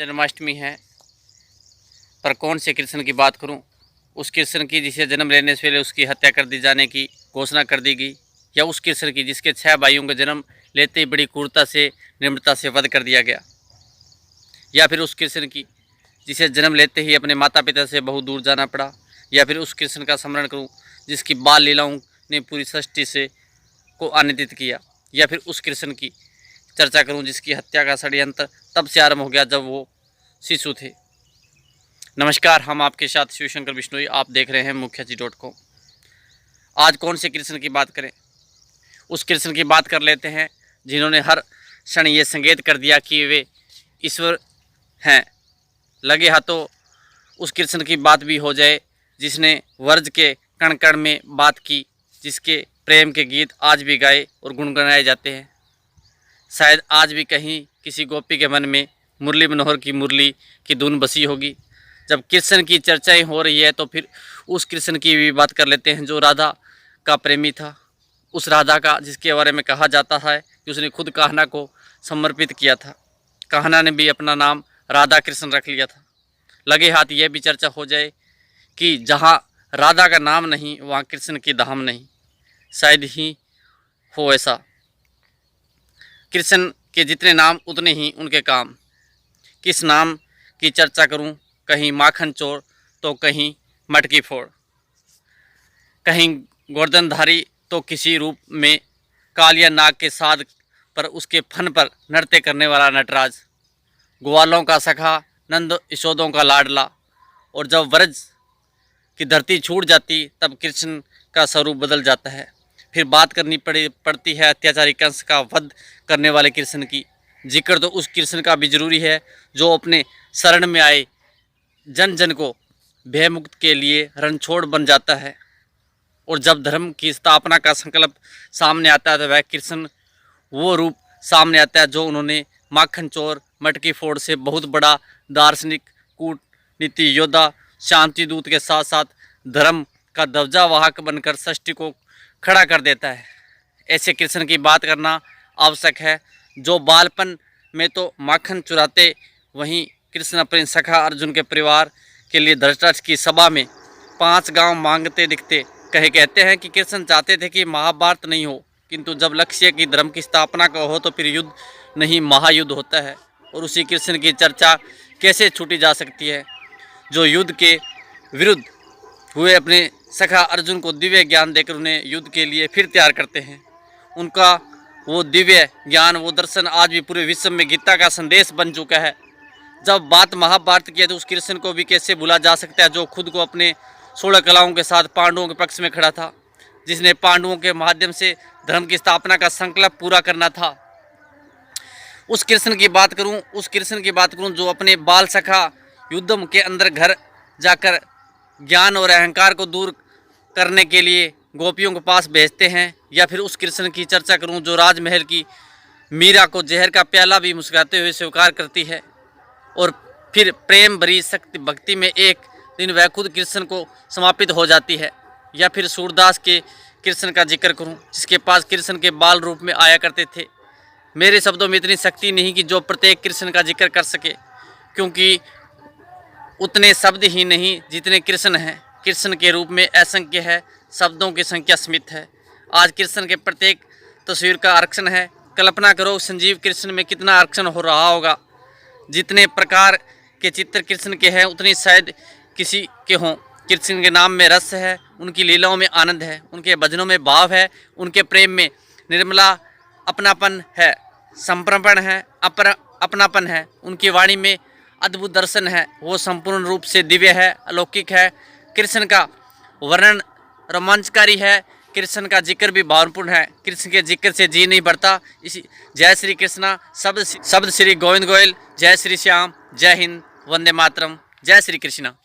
जन्माष्टमी है, पर कौन से कृष्ण की बात करूं? उस कृष्ण की जिसे जन्म लेने से पहले उसकी हत्या कर दी जाने की घोषणा कर दी गई, या उस कृष्ण की जिसके 6 भाइयों का जन्म लेते ही बड़ी क्रूरता से निर्ममता से वध कर दिया गया, या फिर उस कृष्ण की जिसे जन्म लेते ही अपने माता पिता से बहुत दूर जाना पड़ा, या फिर उस कृष्ण का स्मरण करूं जिसकी बाल लीलाओं ने पूरी सृष्टि से को आनंदित किया, या फिर उस कृष्ण की चर्चा करूं जिसकी हत्या का षड्यंत्र तब से आरंभ हो गया जब वो शिशु थे। नमस्कार, हम आपके साथ शिवशंकर बिश्नोई, आप देख रहे हैं मुखियाजी.com। आज कौन से कृष्ण की बात करें? उस कृष्ण की बात कर लेते हैं जिन्होंने हर क्षण ये संकेत कर दिया कि वे ईश्वर हैं। लगे हाथों उस कृष्ण की बात भी हो जाए जिसने वर्ज के कण कण में बात की, जिसके प्रेम के गीत आज भी गाए और गुनगुनाए जाते हैं। शायद आज भी कहीं किसी गोपी के मन में मुरली मनोहर की मुरली की धुन बसी होगी। जब कृष्ण की चर्चाएं हो रही है तो फिर उस कृष्ण की भी बात कर लेते हैं जो राधा का प्रेमी था। उस राधा का जिसके बारे में कहा जाता है कि उसने खुद कान्हा को समर्पित किया था। कान्हा ने भी अपना नाम राधा कृष्ण रख लिया था। लगे हाथ यह भी चर्चा हो जाए कि जहाँ राधा का नाम नहीं वहाँ कृष्ण की धाम नहीं। शायद ही हो ऐसा। कृष्ण के जितने नाम उतने ही उनके काम। किस नाम की चर्चा करूं? कहीं माखन चोर तो कहीं मटकी फोड़, कहीं गोवर्धनधारी तो किसी रूप में कालिया नाग के साध पर उसके फन पर नृत्य करने वाला नटराज, ग्वालों का सखा, नंद यशोदों का लाडला। और जब व्रज की धरती छूट जाती तब कृष्ण का स्वरूप बदल जाता है। फिर बात करनी पड़ती है अत्याचारी कंस का वध करने वाले कृष्ण की। जिक्र तो उस कृष्ण का भी जरूरी है जो अपने शरण में आए जन जन को भयमुक्त के लिए रणछोड़ बन जाता है। और जब धर्म की स्थापना का संकल्प सामने आता है तो वह कृष्ण वो रूप सामने आता है जो उन्होंने माखन चोर मटकी फोड़ से बहुत बड़ा दार्शनिक, कूटनीति योद्धा, शांति दूत के साथ साथ धर्म का ध्वजावाहक बनकर सृष्टि को खड़ा कर देता है। ऐसे कृष्ण की बात करना आवश्यक है जो बालपन में तो माखन चुराते, वहीं कृष्ण अपने सखा अर्जुन के परिवार के लिए धृतराष्ट्र की सभा में 5 गांव मांगते दिखते। कहते हैं कि कृष्ण चाहते थे कि महाभारत नहीं हो, किंतु जब लक्ष्य की धर्म की स्थापना का हो तो फिर युद्ध नहीं महायुद्ध होता है। और उसी कृष्ण की चर्चा कैसे छूटी जा सकती है जो युद्ध के विरुद्ध हुए अपने सखा अर्जुन को दिव्य ज्ञान देकर उन्हें युद्ध के लिए फिर तैयार करते हैं। उनका वो दिव्य ज्ञान, वो दर्शन आज भी पूरे विश्व में गीता का संदेश बन चुका है। जब बात महाभारत की है तो उस कृष्ण को भी कैसे भूला जा सकता है जो खुद को अपने 16 कलाओं के साथ पांडवों के पक्ष में खड़ा था, जिसने पांडवों के माध्यम से धर्म की स्थापना का संकल्प पूरा करना था। उस कृष्ण की बात करूं जो अपने बाल सखा युद्धम के अंदर घर जाकर ज्ञान और अहंकार को दूर करने के लिए गोपियों के पास भेजते हैं। या फिर उस कृष्ण की चर्चा करूं जो राजमहल की मीरा को जहर का प्याला भी मुस्कुराते हुए स्वीकार करती है और फिर प्रेम भरी शक्ति भक्ति में एक दिन वह खुद कृष्ण को समापित हो जाती है। या फिर सूरदास के कृष्ण का जिक्र करूं जिसके पास कृष्ण के बाल रूप में आया करते थे। मेरे शब्दों में इतनी शक्ति नहीं कि जो प्रत्येक कृष्ण का जिक्र कर सके, क्योंकि उतने शब्द ही नहीं जितने कृष्ण हैं। कृष्ण के रूप में असंख्य है, शब्दों की संख्या सीमित है। आज कृष्ण के प्रत्येक तस्वीर का आरक्षण है। कल्पना करो संजीव कृष्ण में कितना आरक्षण हो रहा होगा। जितने प्रकार के चित्र कृष्ण के हैं उतनी शायद किसी के हों। कृष्ण के नाम में रस है, उनकी लीलाओं में आनंद है, उनके भजनों में भाव है, उनके प्रेम में निर्मला अपनापन है, समर्पण है, अपनापन है। उनकी वाणी में अद्भुत दर्शन है, वो संपूर्ण रूप से दिव्य है, अलौकिक है। कृष्ण का वर्णन रोमांचकारी है, कृष्ण का जिक्र भी भावपूर्ण है। कृष्ण के जिक्र से जी नहीं भरता। इसी जय श्री कृष्णा, शब्द श्री गोविंद गोयल, जय श्री श्याम, जय हिंद, वंदे मातरम, जय श्री कृष्णा।